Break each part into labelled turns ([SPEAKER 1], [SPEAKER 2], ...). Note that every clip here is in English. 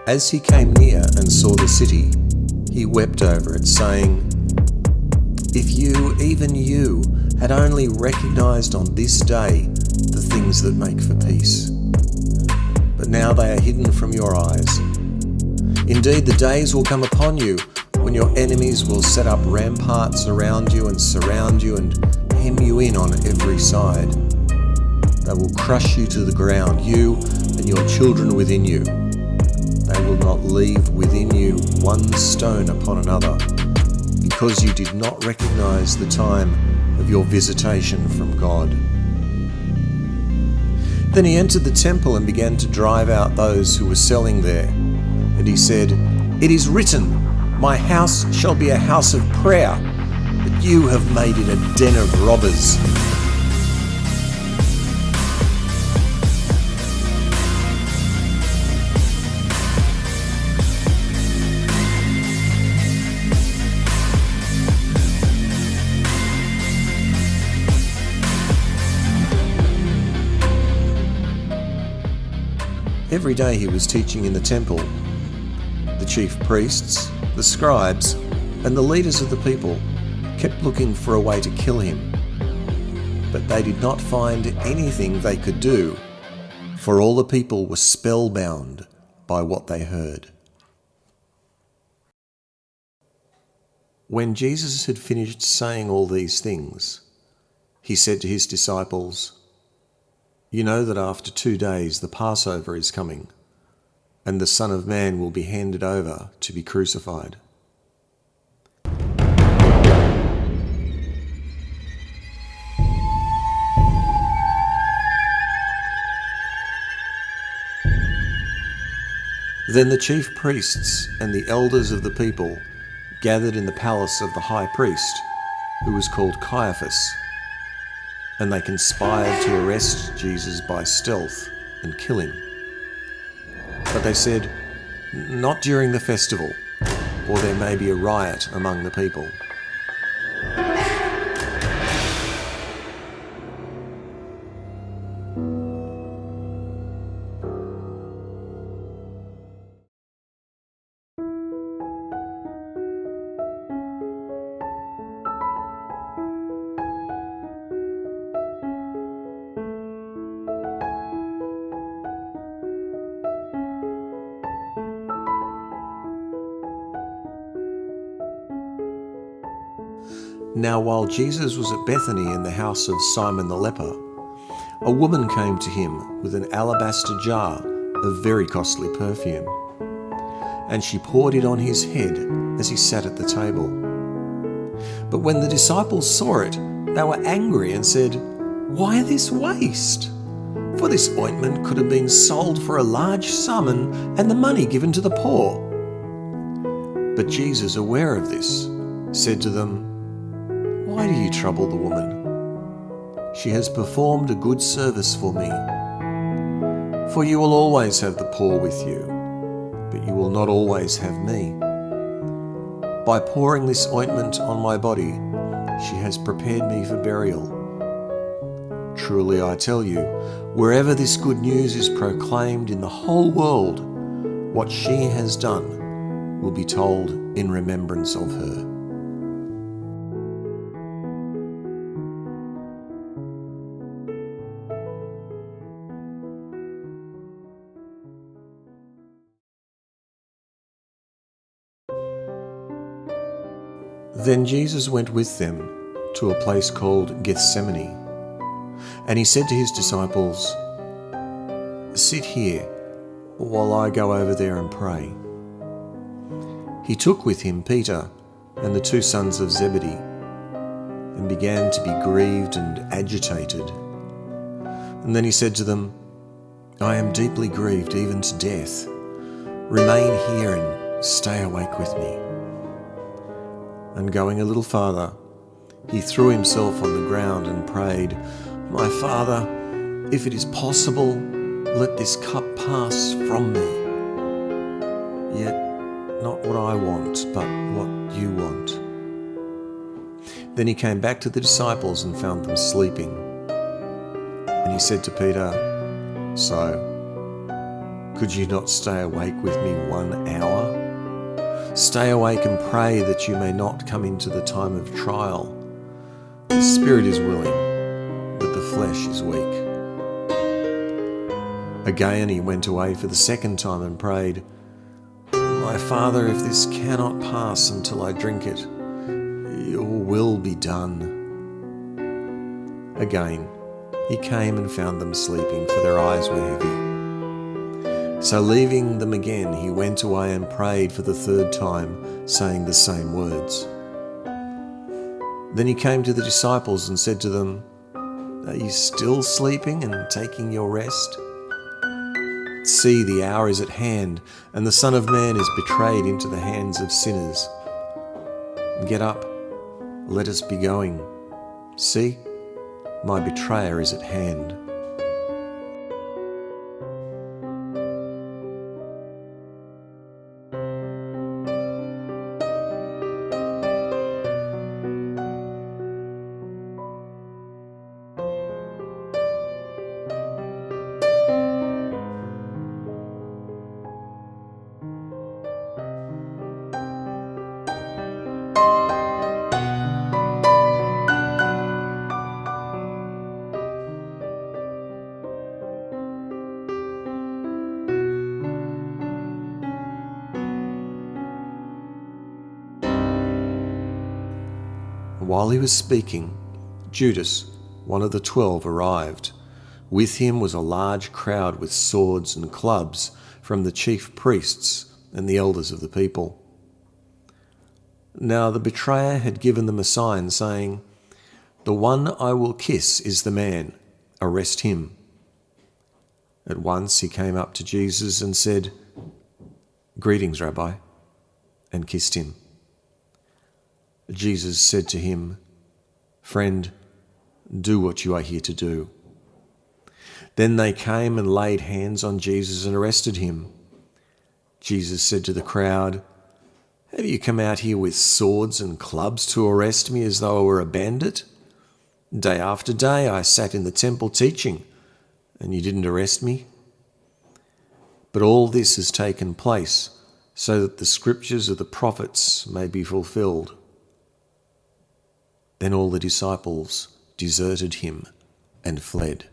[SPEAKER 1] As he came near and saw the city, he wept over it, saying, "If you, even you, had only recognized on this day the things that make for peace. But now they are hidden from your eyes. Indeed, the days will come upon you when your enemies will set up ramparts around you and surround you and hem you in on every side. They will crush you to the ground, you and your children within you. They will not leave within you one stone upon another, because you did not recognize the time of your visitation from God." Then he entered the temple and began to drive out those who were selling there. And he said, "It is written, 'My house shall be a house of prayer,' but you have made it a den of robbers." Every day he was teaching in the temple. The chief priests, the scribes, and the leaders of the people kept looking for a way to kill him. But they did not find anything they could do, for all the people were spellbound by what they heard. When Jesus had finished saying all these things, he said to his disciples, "You know that after 2 days the Passover is coming, and the Son of Man will be handed over to be crucified." Then the chief priests and the elders of the people gathered in the palace of the high priest, who was called Caiaphas, and they conspired to arrest Jesus by stealth and kill him. But they said, "Not during the festival, or there may be a riot among the people." Now while Jesus was at Bethany in the house of Simon the leper, a woman came to him with an alabaster jar of very costly perfume, and she poured it on his head as he sat at the table. But when the disciples saw it, they were angry and said, "Why this waste? For this ointment could have been sold for a large sum and the money given to the poor." But Jesus, aware of this, said to them, "Why do you trouble the woman? She has performed a good service for me. For you will always have the poor with you, but you will not always have me. By pouring this ointment on my body, she has prepared me for burial. Truly I tell you, wherever this good news is proclaimed in the whole world, what she has done will be told in remembrance of her." Then Jesus went with them to a place called Gethsemane, and he said to his disciples, "Sit here while I go over there and pray." He took with him Peter and the 2 sons of Zebedee, and began to be grieved and agitated. And then he said to them, "I am deeply grieved, even to death. Remain here and stay awake with me." And going a little farther, he threw himself on the ground and prayed, "My Father, if it is possible, let this cup pass from me. Yet not what I want, but what you want." Then he came back to the disciples and found them sleeping. And he said to Peter, "So, Could you not stay awake with me 1 hour? Stay awake and pray that you may not come into the time of trial. The spirit is willing, but the flesh is weak. Again he went away for the second time and prayed, My Father, if this cannot pass until I drink it, your will be done. Again he came and found them sleeping, for their eyes were heavy. So leaving them again, he went away and prayed for the third time, saying the same words. Then he came to the disciples and said to them, Are you still sleeping and taking your rest? See, the hour is at hand, and the Son of Man is betrayed into the hands of sinners. Get up, let us be going. See, my betrayer is at hand. While he was speaking, Judas, one of the 12, arrived. With him was a large crowd with swords and clubs from the chief priests and the elders of the people. Now the betrayer had given them a sign, saying, The one I will kiss is the man. Arrest him. At once he came up to Jesus and said, Greetings, Rabbi, and kissed him. Jesus said to him, Friend, do what you are here to do. Then they came and laid hands on Jesus and arrested him. Jesus said to the crowd, Have you come out here with swords and clubs to arrest me as though I were a bandit? Day after day I sat in the temple teaching, and you didn't arrest me? But all this has taken place so that the scriptures of the prophets may be fulfilled. Then all the disciples deserted him and fled.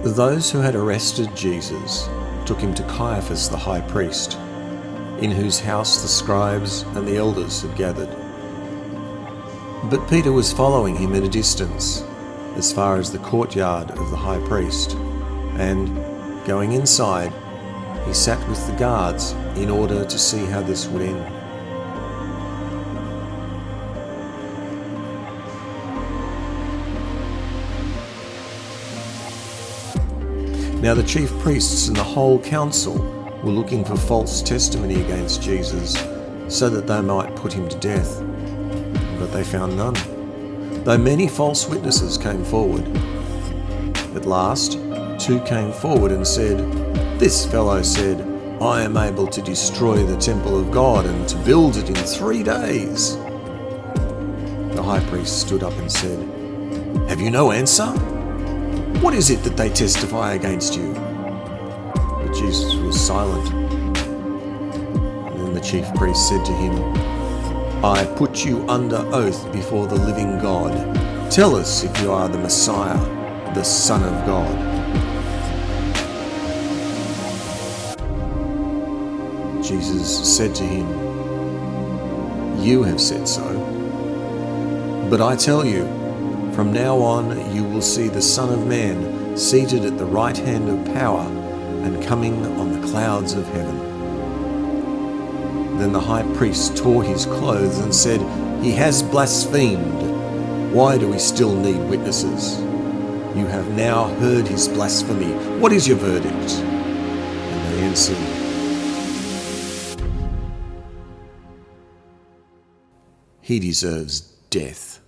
[SPEAKER 1] Those who had arrested Jesus took him to Caiaphas the high priest, in whose house the scribes and the elders had gathered. But Peter was following him at a distance, as far as the courtyard of the high priest, and, going inside, he sat with the guards in order to see how this would end. Now the chief priests and the whole council were looking for false testimony against Jesus, so that they might put him to death. But they found none, though many false witnesses came forward. At last, 2 came forward and said, This fellow said, I am able to destroy the temple of God and to build it in 3 days. The high priest stood up and said, Have you no answer? What is it that they testify against you? But Jesus was silent. And then the chief priest said to him, I put you under oath before the living God. Tell us if you are the Messiah, the Son of God. Jesus said to him, You have said so. But I tell you, from now on you will see the Son of Man seated at the right hand of power and coming on the clouds of heaven. Then the high priest tore his clothes and said, He has blasphemed. Why do we still need witnesses? You have now heard his blasphemy. What is your verdict? And they answered, he deserves death.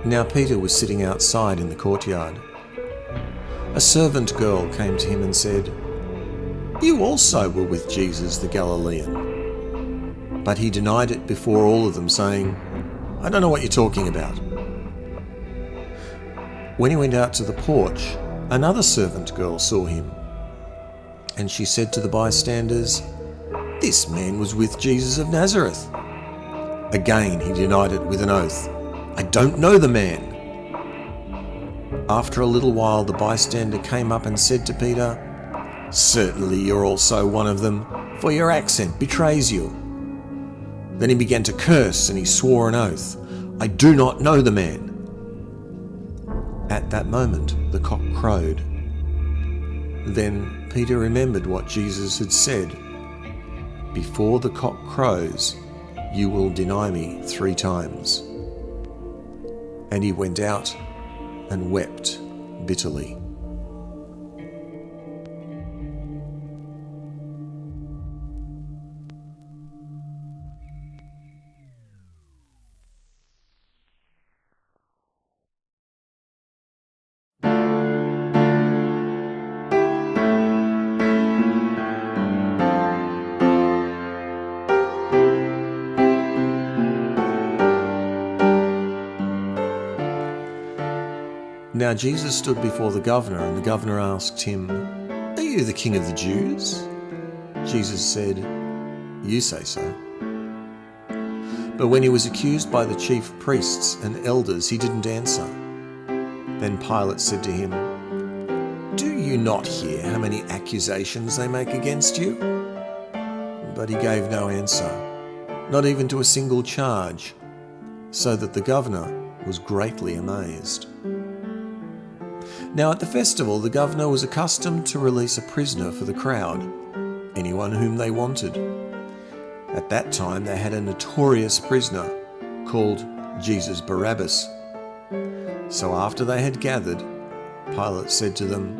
[SPEAKER 1] Now Peter was sitting outside in the courtyard. A servant girl came to him and said, "You also were with Jesus the Galilean." But he denied it before all of them, saying, "I don't know what you're talking about." When he went out to the porch, another servant girl saw him, and she said to the bystanders, "This man was with Jesus of Nazareth." Again he denied it with an oath, "I don't know the man." After a little while, the bystander came up and said to Peter, "Certainly you're also one of them, for your accent betrays you." Then he began to curse and he swore an oath, "I do not know the man." At that moment, the cock crowed. Then Peter remembered what Jesus had said, "Before the cock crows, you will deny me 3 times." And he went out and wept bitterly. Now Jesus stood before the governor, and the governor asked him, "Are you the king of the Jews?" Jesus said, "You say so." But when he was accused by the chief priests and elders, he didn't answer. Then Pilate said to him, "Do you not hear how many accusations they make against you?" But he gave no answer, not even to a single charge, so that the governor was greatly amazed. Now at the festival, the governor was accustomed to release a prisoner for the crowd, anyone whom they wanted. At that time, they had a notorious prisoner called Jesus Barabbas. So after they had gathered, Pilate said to them,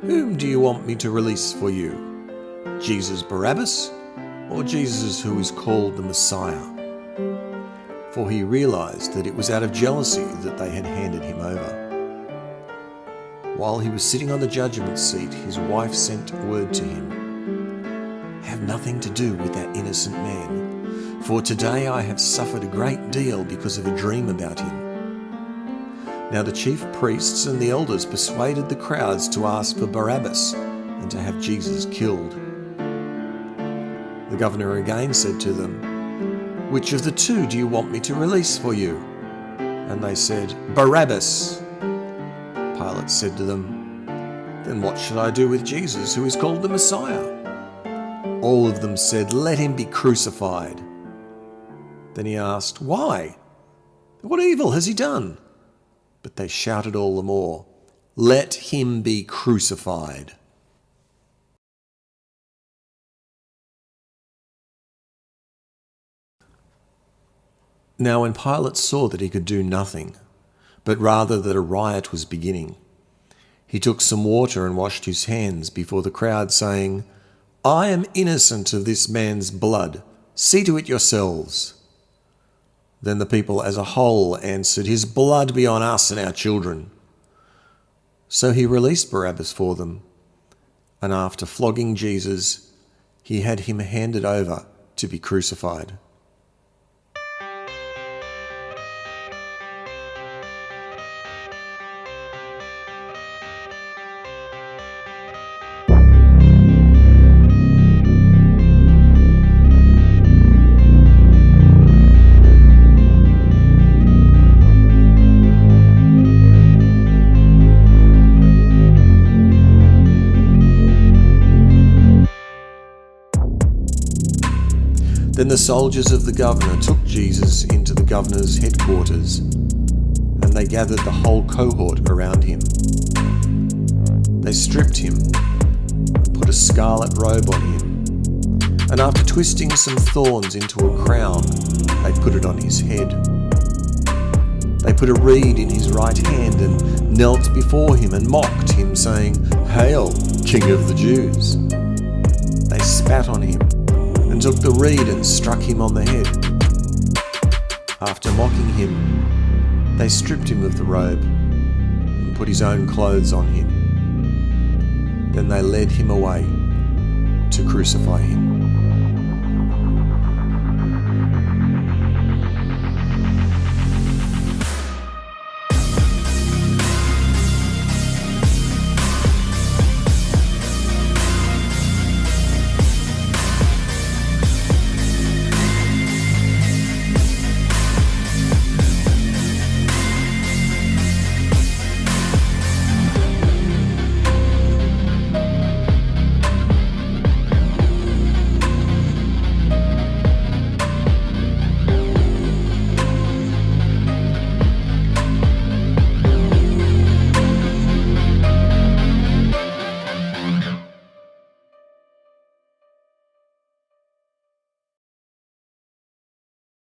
[SPEAKER 1] "Whom do you want me to release for you? Jesus Barabbas or Jesus who is called the Messiah?" For he realized that it was out of jealousy that they had handed him over. While he was sitting on the judgment seat, his wife sent word to him, "Have nothing to do with that innocent man, for today I have suffered a great deal because of a dream about him." Now the chief priests and the elders persuaded the crowds to ask for Barabbas and to have Jesus killed. The governor again said to them, "Which of the 2 do you want me to release for you?" And they said, "Barabbas." Pilate said to them, "Then what should I do with Jesus, who is called the Messiah?" All of them said, "Let him be crucified." Then he asked, "Why? What evil has he done?" But they shouted all the more, "Let him be crucified." Now when Pilate saw that he could do nothing, but rather that a riot was beginning, he took some water and washed his hands before the crowd, saying, "I am innocent of this man's blood. See to it yourselves." Then the people as a whole answered, "His blood be on us and our children." So he released Barabbas for them, and after flogging Jesus, he had him handed over to be crucified. Then the soldiers of the governor took Jesus into the governor's headquarters, and they gathered the whole cohort around him. They stripped him and put a scarlet robe on him, and after twisting some thorns into a crown, they put it on his head. They put a reed in his right hand and knelt before him and mocked him, saying, "Hail, King of the Jews!" They spat on him and took the reed and struck him on the head. After mocking him, they stripped him of the robe and put his own clothes on him. Then they led him away to crucify him.